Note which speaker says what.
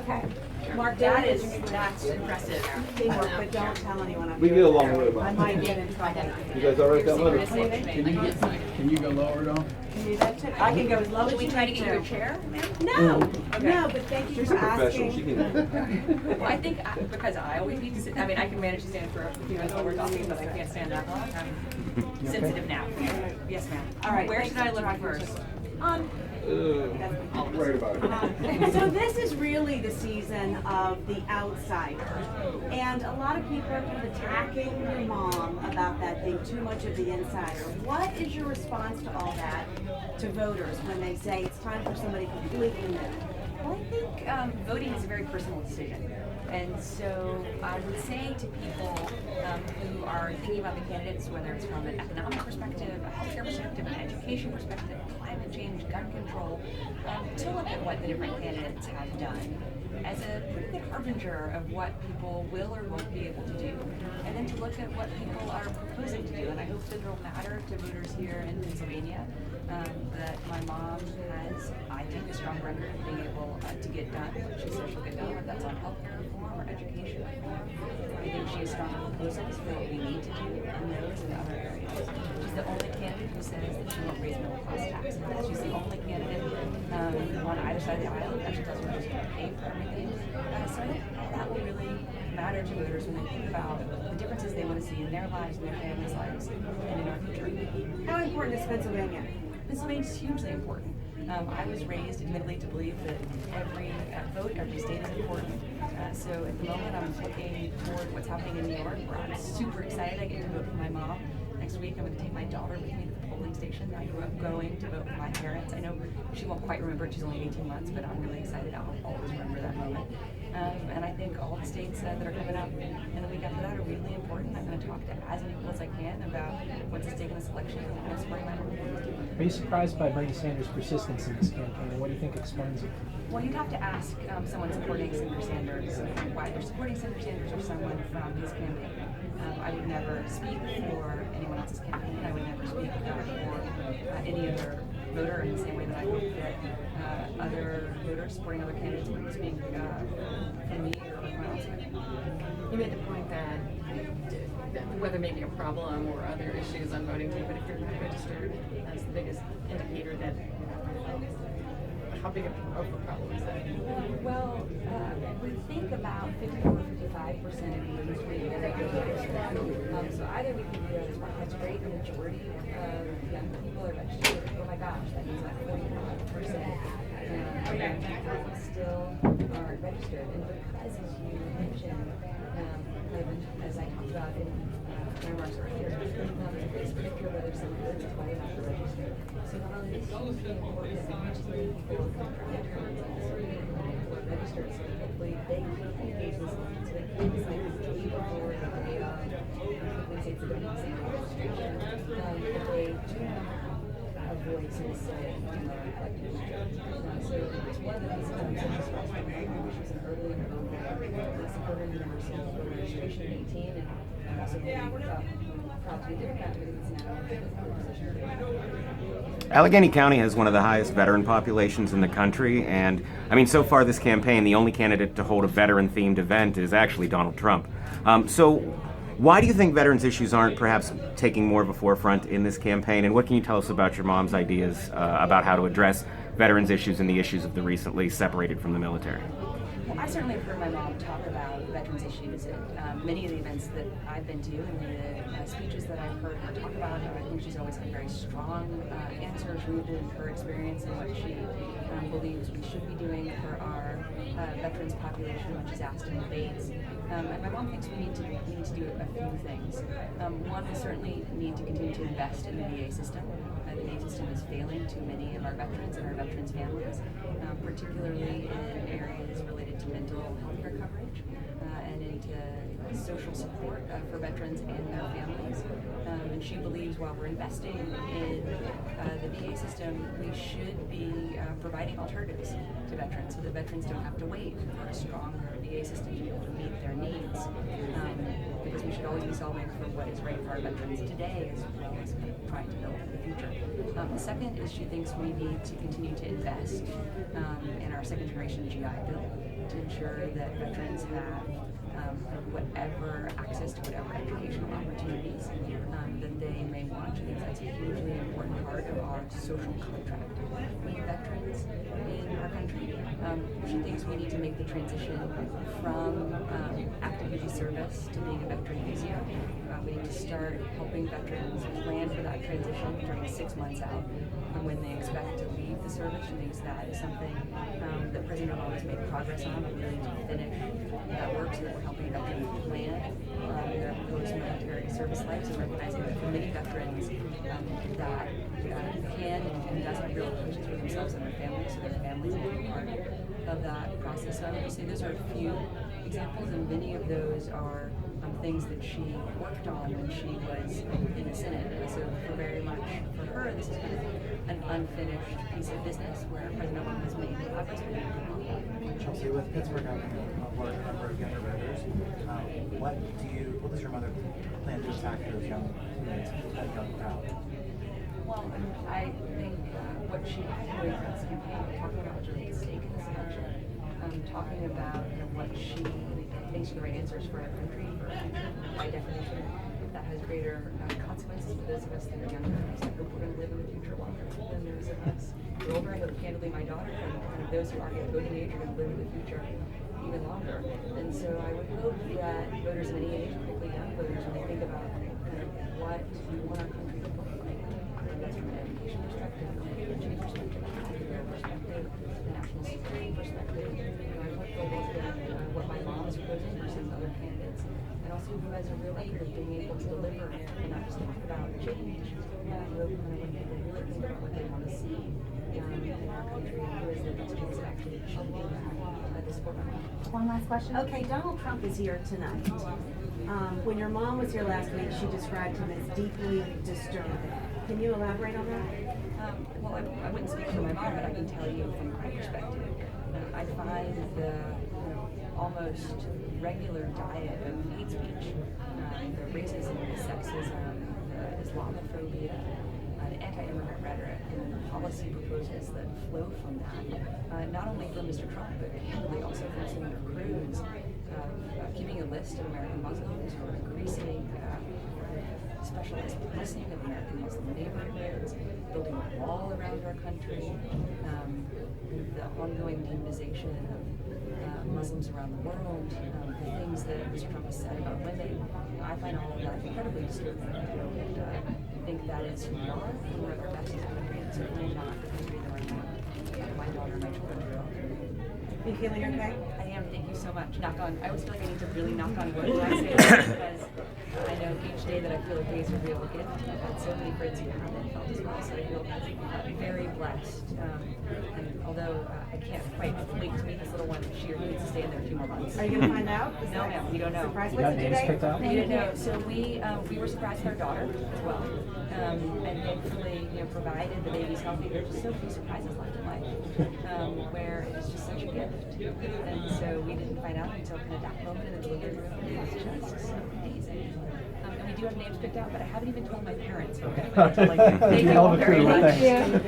Speaker 1: Okay. Mark,
Speaker 2: That's impressive.
Speaker 1: teamwork, but don't tell anyone I'm
Speaker 3: We
Speaker 1: here.
Speaker 3: get along really
Speaker 1: I
Speaker 3: well.
Speaker 1: might get in trouble.
Speaker 3: You guys all right with that letter?
Speaker 4: Can you go lower though?
Speaker 1: Can you do that too? I can go as low as
Speaker 2: Should we
Speaker 1: you
Speaker 2: try to
Speaker 1: need
Speaker 2: get you a chair, ma'am?
Speaker 1: No,
Speaker 2: Okay.
Speaker 1: no, but thank you
Speaker 3: She's
Speaker 1: for
Speaker 3: a professional. She
Speaker 1: asking.
Speaker 3: can.
Speaker 2: Well, I think because I always need to sit, I mean, I can manage to stand for a few minutes while we're talking, but I can't stand that long. I'm sensitive now. Yes, ma'am.
Speaker 1: All right,
Speaker 2: Where
Speaker 1: thank
Speaker 2: should I
Speaker 1: you.
Speaker 2: look first?
Speaker 3: Right about it.
Speaker 1: So this is really the season of the outsider. And a lot of people are kind of attacking your mom about that being too much of the insider. What is your response to all that to voters when they say it's time for somebody completely new?
Speaker 2: Well, I think voting is a very personal decision. And so I would say to people who are thinking about the candidates, whether it's from an economic perspective, a healthcare perspective, an education perspective, climate change, gun control, to look at what the different candidates have done as a pretty good harbinger of what people will or won't be able to do. And then to look at what people are proposing to do. And I hope that it'll matter to voters here in Pennsylvania that my mom has, I think, a strong record of being able to get done what she says she'll get done, whether that's on healthcare reform or education reform. I think she has strong proposals for what we need to do in those and other areas. She's the only candidate who says that she won't raise middle class taxes. She's the only candidate on either side of the aisle that actually doesn't just pay for everything. So I think that will really matter to voters when they think about the differences they want to see in their lives, in their families' lives, and in our future.
Speaker 1: How important is Pennsylvania?
Speaker 2: Pennsylvania is hugely important. I was raised, admittedly, to believe that every vote, every state is important. So at the moment, I'm looking toward what's happening in New York, where I'm super excited. I get to vote for my mom. Next week, I'm going to take my daughter with me to the polling station. I grew up going to vote with my parents. I know she won't quite remember it. She's only 18 months, but I'm really excited. I'll always remember that moment. And I think all the states that are coming up in the week after that are really important. I'm going to talk to as many people as I can about what's at stake in this election and I'm supporting my mom.
Speaker 5: Are you surprised by Bernie Sanders' persistence in this campaign, and what do you think explains it?
Speaker 2: Well, you'd have to ask someone supporting Senator Sanders why they're supporting Senator Sanders or someone from his campaign. I would never speak for anyone else's campaign. I would never speak for any other voter in the same way that I hope that other voters supporting other candidates wouldn't speak for me or for anyone else.
Speaker 6: You made the point that whether maybe a problem or other issues on voting day, but if you're not registered, that's the biggest indicator that how big of a problem is that?
Speaker 2: Well, we think about 54 or 55% of voters being registered. So either we can do that's great, the majority of young people are registered. Oh my gosh, that means like 45% of young people still aren't registered. And because, as you mentioned, as I talked about in my remarks earlier, it's predictor whether someone lives is why they have to register. So not only is it important that reach as many people as registered, it's also important people are registered so that hopefully they can engage this election. So they can decide the day before the day of, we say it's the day of registration, that they do have a voice and a say in our elected future. So it's one of the reasons I'm so surprised by my mom. She was an early voter, supported universal voter registration at 18, and I'm also really proud to be a Democrat because it's now a position.
Speaker 7: Allegheny County has one of the highest veteran populations in the country, and I mean, so far this campaign, the only candidate to hold a veteran-themed event is actually Donald Trump. So why do you think veterans issues aren't perhaps taking more of a forefront in this campaign, and what can you tell us about your mom's ideas about how to address veterans issues and the issues of the recently separated from the military?
Speaker 2: Well, I certainly have heard my mom talk about veterans issues at many of the events that I've been to and the speeches that I've heard her talk about. I think she's always had very strong answers rooted in her experience and what she believes we should be doing for our veterans population, which is asked in debates. And my mom thinks we need to do a few things. One, we certainly need to continue to invest in the VA system. The VA system is failing to many of our veterans and our veterans' families, particularly in areas related to mental health care coverage and into social support for veterans and their families. And she believes while we're investing in the VA system, we should be providing alternatives to veterans so that veterans don't have to wait for a stronger VA system to be able to meet their needs. Because we should always be solving for what is right for our veterans today as well as trying to build for the future. The second is she thinks we need to continue to invest in our second generation GI Bill to ensure that veterans have whatever access to whatever educational opportunities that they may want. I think that's a hugely important part of our social contract with veterans in our country. She thinks we need to make the transition from active duty service to being a veteran easier. We need to start helping veterans plan for that transition during 6 months out from when they expect to leave the service. She thinks that is something that President Obama has made progress on, but we really need to finish that work so that we're helping veterans plan their post-military service lives and recognizing that for many veterans that can and does have real implications for themselves and their families, so their families will be part of that process. So I would just say those are a few examples, and many of those are things that she worked on when she was in the Senate. So for very much for her, this is kind of an unfinished piece of business where President Obama has made progress.
Speaker 8: Chelsea, with Pittsburgh having a large number of younger voters, what does your mother plan to attack those young kids, that young crowd?
Speaker 2: Well, I think what she was doing in this campaign, talking about what's really at stake in this election, talking about what she thinks are the right answers for our country, for our future. By definition, that has greater consequences for those of us that are younger. I hope we're going to live in the future longer than those of us who are older. I hope, candidly, my daughter and kind of those who aren't yet voting age are going to live in the future even longer. And so I would hope that voters of any age, particularly young voters, when they think about kind of what we want our country to look like, and that's from an education perspective, from a energy perspective, a healthcare perspective, a national security perspective. I hope they'll look at what my mom is proposing versus other candidates, and also who has a real record of being able to deliver and not just talk about change, but when people really think about what they want to see in our country, and who is the next chance of actually achieving this program.
Speaker 1: One last question. Okay, Donald Trump is here tonight. When your mom was here last week, she described him as deeply disturbing. Can you elaborate on that?
Speaker 2: Well, I wouldn't speak for my mom, but I can tell you from my perspective. I find the almost regular diet of hate speech, the racism, the sexism, the Islamophobia, the anti-immigrant rhetoric, and the policy proposals that flow from that, not only from Mr. Trump, but candidly also from Senator Cruz, keeping a list of American Muslims who are increasing specialized policing of American Muslim neighborhoods, building a wall around our country, the ongoing demonization of Muslims around the world, the things that Mr. Trump has said about women. I find all of that incredibly disturbing. And I think that is who we are, and we're at our best as a country, and certainly not the country that my daughter and my children grew up in.
Speaker 1: Are you feeling okay?
Speaker 2: I am. Thank you so much. Knock on. I always feel like I need to really knock on wood when I say that because I know each day that I feel like days are real again. I've had so many friends who haven't felt as well, so I feel very blessed. And although I can't quite wait to meet this little one, she or he needs to stay in there a few more months.
Speaker 1: Are you going to find out?
Speaker 2: No, ma'am. We don't know.
Speaker 1: Surprise
Speaker 5: You got
Speaker 1: visit
Speaker 5: names
Speaker 1: today?
Speaker 5: picked out?
Speaker 2: We didn't know. So we were surprised with our daughter as well, and thankfully, provided the baby's healthy, there's just so few surprises left in life, where it's just such a gift. And so we didn't find out until kind of that moment in the delivery room. It was just so amazing. And we do have names picked out, but I haven't even told my parents. So I'm going to wait until like they
Speaker 5: Hell of a
Speaker 2: go very
Speaker 5: crew,
Speaker 2: much.
Speaker 5: thanks.